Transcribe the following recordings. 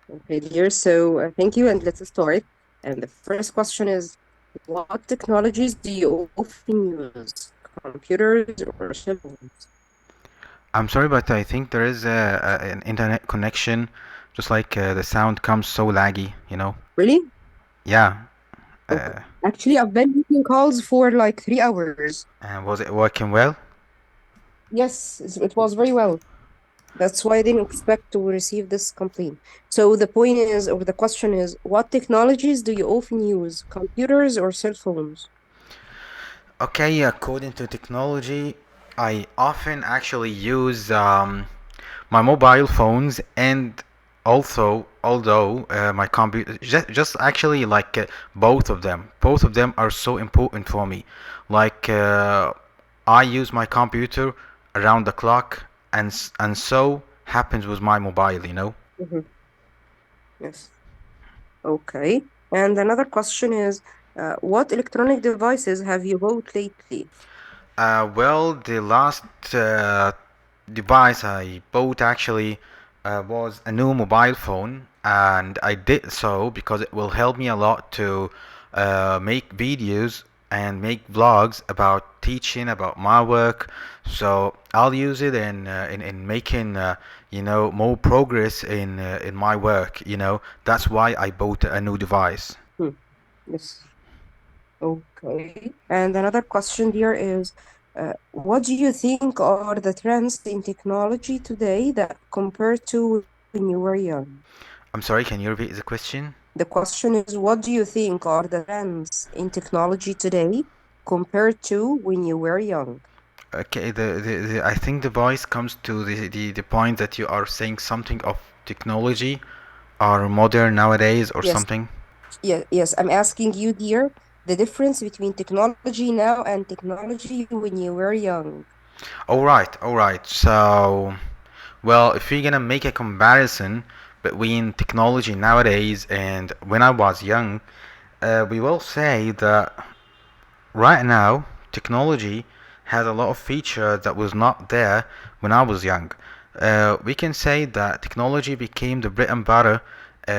Okay, dear. So thank you, and let's start. And the first question is, what technologies do you often use? Computers or cell phones? I'm sorry, but I think there is an internet connection, just like the sound comes so laggy. Really? Yeah. Okay. Uh, Actually, I've been making calls for like 3 hours. and was it working well? Yes, it was very well. That's why I didn't expect to receive this complaint. So the point is, or the question is, what technologies do you often use? Computers or cell phones? Okay, according to technology, I often actually use my mobile phones and also, although my computer, just actually like both of them. Both of them are so important for me. Like I use my computer around the clock, and so happens with my mobile. Mhm. Yes. Okay. And another question is, what electronic devices have you bought lately? Well, the last device I bought actually was a new mobile phone, and I did so because it will help me a lot to make videos and make vlogs about teaching about my work. So I'll use it in making more progress in my work. That's why I bought a new device. Hmm. Yes. Okay. And another question here is, what do you think are the trends in technology today that compared to when you were young? I'm sorry, can you repeat the question? The question is, what do you think are the trends in technology today compared to when you were young? Okay, I think the voice comes to the point that you are saying something of technology are modern nowadays or Yes, something. yes. I'm asking you, dear, the difference between technology now and technology when you were young. All right. So, well, if you're gonna make a comparison between technology nowadays and when I was young, we will say that right now technology has a lot of features that was not there when I was young. We can say that technology became the bread and butter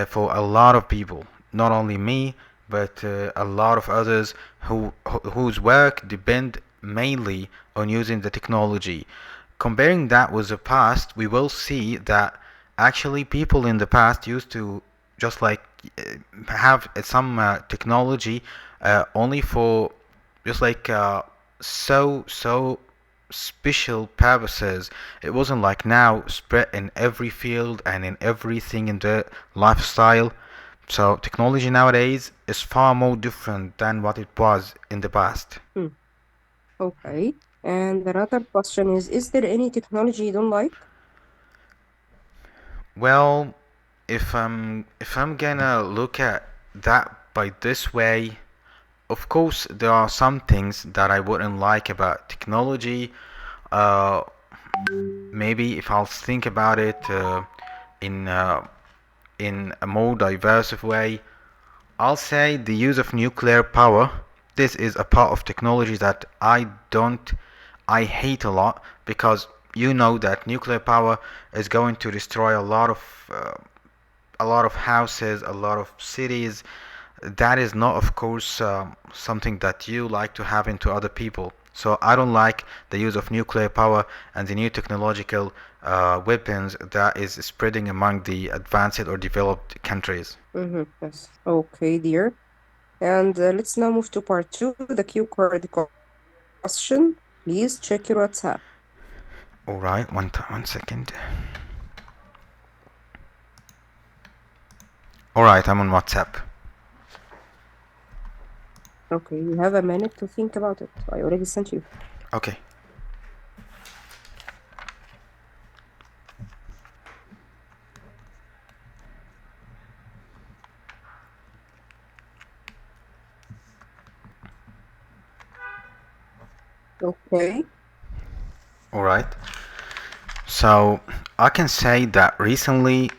for a lot of people, not only me, but a lot of others whose work depend mainly on using the technology. Comparing that with the past, we will see that actually people in the past used to just like have some technology only for just like so special purposes. It wasn't like now spread in every field and in everything in the lifestyle. So technology nowadays is far more different than what it was in the past. Hmm. Okay. And another question is there any technology you don't like? Well, if I'm gonna look at that by this way, of course there are some things that I wouldn't like about technology. Uh, Maybe if I'll think about it in uh, in a more diverse way, I'll say the use of nuclear power. This is a part of technology that I hate a lot because you know that nuclear power is going to destroy a lot of houses, a lot of cities. That is not, of course, something that you like to have into other people. So I don't like the use of nuclear power and the new technological weapons that is spreading among the advanced or developed countries. Mm-hmm. Yes. Okay, dear. And let's now move to part two, the cue card question. Please check your WhatsApp. All right, one second. All right, I'm on WhatsApp. Okay, you have a minute to think about it. I already sent you. Okay. Okay. All right. So I can say that recently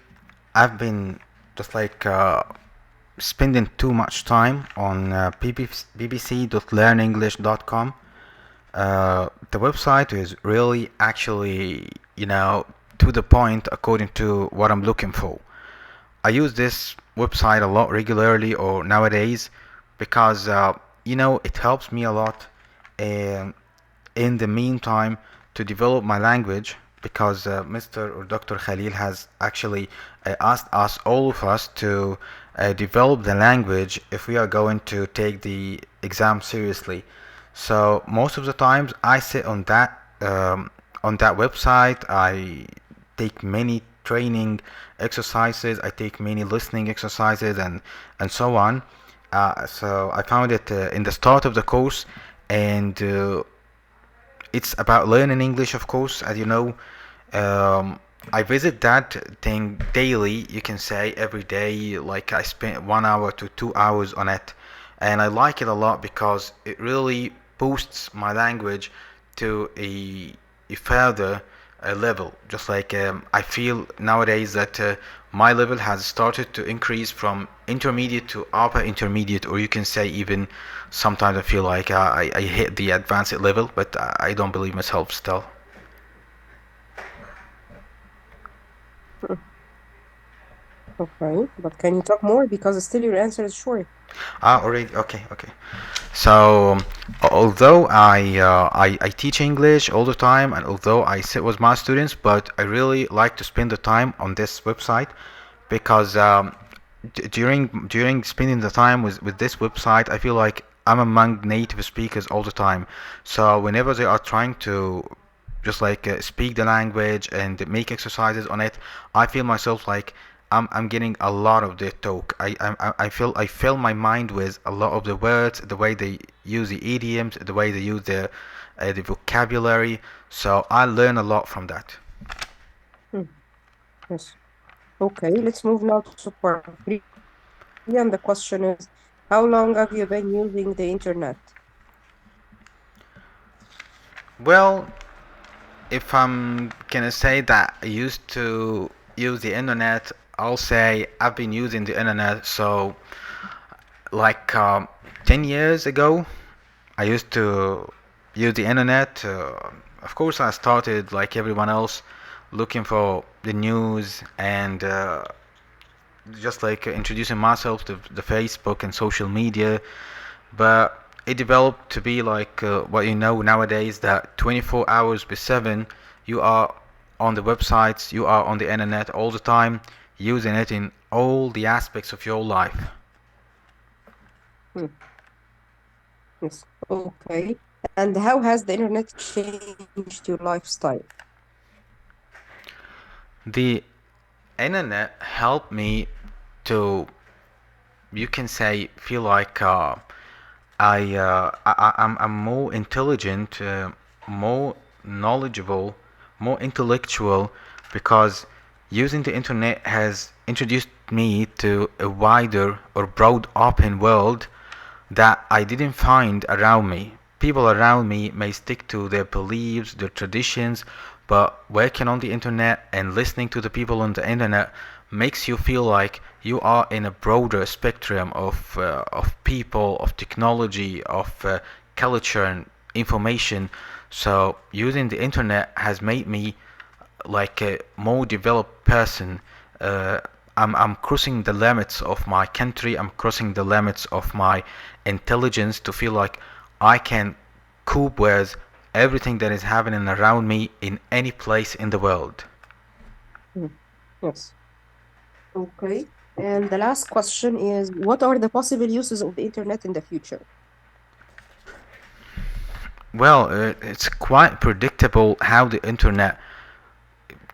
I've been just like spending too much time on bbc.learnenglish.com. The website is really actually, to the point according to what I'm looking for. I use this website a lot regularly or nowadays because it helps me a lot um, in the meantime to develop my language because Mr. or Dr. Khalil has actually asked us, all of us, to develop the language if we are going to take the exam seriously. So most of the times I sit on that website. I take many training exercises. I take many listening exercises and so on. So I found it in the start of the course, and it's about learning English, of course, as you know. Um, I visit that thing daily, you can say every day, like I spend 1 hour to 2 hours on it. And I like it a lot because it really boosts my language to a further level. Just like I feel nowadays that my level has started to increase from intermediate to upper intermediate, or you can say even sometimes I feel like I hit the advanced level, but I don't believe myself still. Hmm. Okay, but can you talk more? Because still your answer is short. Already, okay, okay. So, although I teach English all the time, and although I sit with my students, but I really like to spend the time on this website because during spending the time with this website, I feel like I'm among native speakers all the time. So whenever they are trying to just like speak the language and make exercises on it, I feel myself like I'm getting a lot of their talk. I fill my mind with a lot of the words, the way they use the idioms, the way they use the vocabulary. So I learn a lot from that. Hmm. Yes. Okay, let's move now to part three. And the question is, how long have you been using the internet? Well, if I'm gonna say that I used to use the internet, I'll say I've been using the internet. So like 10 years ago, I used to use the internet. Of course, I started like everyone else looking for the news and just like introducing myself to the Facebook and social media. But it developed to be like what you know nowadays that 24 hours per 7 you are on the websites, you are on the internet all the time, using it in all the aspects of your life. Hmm. Yes. Okay. And how has the internet changed your lifestyle? The internet helped me to, you can say, feel like I'm more intelligent, more knowledgeable, more intellectual because using the internet has introduced me to a wider or broad open world that I didn't find around me. People around me may stick to their beliefs, their traditions, but working on the internet and listening to the people on the internet makes you feel like you are in a broader spectrum of people, of technology, of culture and information. So using the internet has made me like a more developed person. Uh, I'm crossing the limits of my country. I'm crossing the limits of my intelligence to feel like I can cope with everything that is happening around me in any place in the world. Hmm. Yes. Okay. And the last question is, what are the possible uses of the internet in the future? Well, it's quite predictable how the internet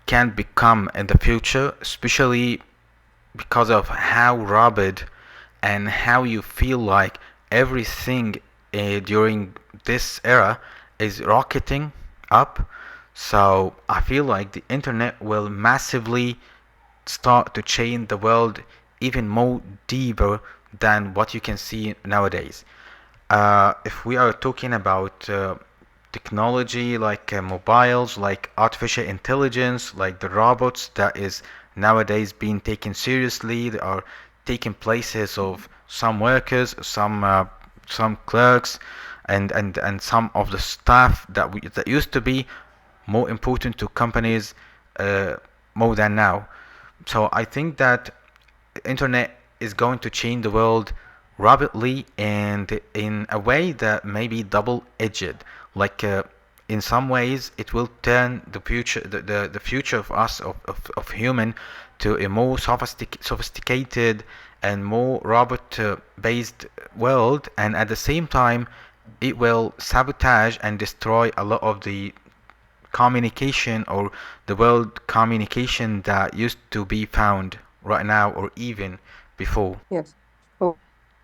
can become in the future, especially because of how rapid and how you feel like everything during this era is rocketing up. So I feel like the internet will massively start to change the world even more deeper than what you can see nowadays. If we are talking about technology like mobiles, like artificial intelligence, like the robots that is nowadays being taken seriously, they are taking places of some workers, some clerks, and some of the staff that used to be more important to companies uh, more than now. So I think that internet is going to change the world rapidly and in a way that may be double-edged. Like in some ways, it will turn the future of us of human to a more sophisticated and more robot-based world, and at the same time, it will sabotage and destroy a lot of the communication or the world communication that used to be found right now or even before. Yes. Okay,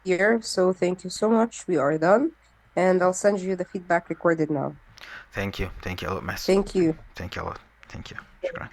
dear. So thank you so much. We are done. And I'll send you the feedback recorded now. Thank you a lot, miss. Thank you. Thank you a lot. Thank you. شكرا.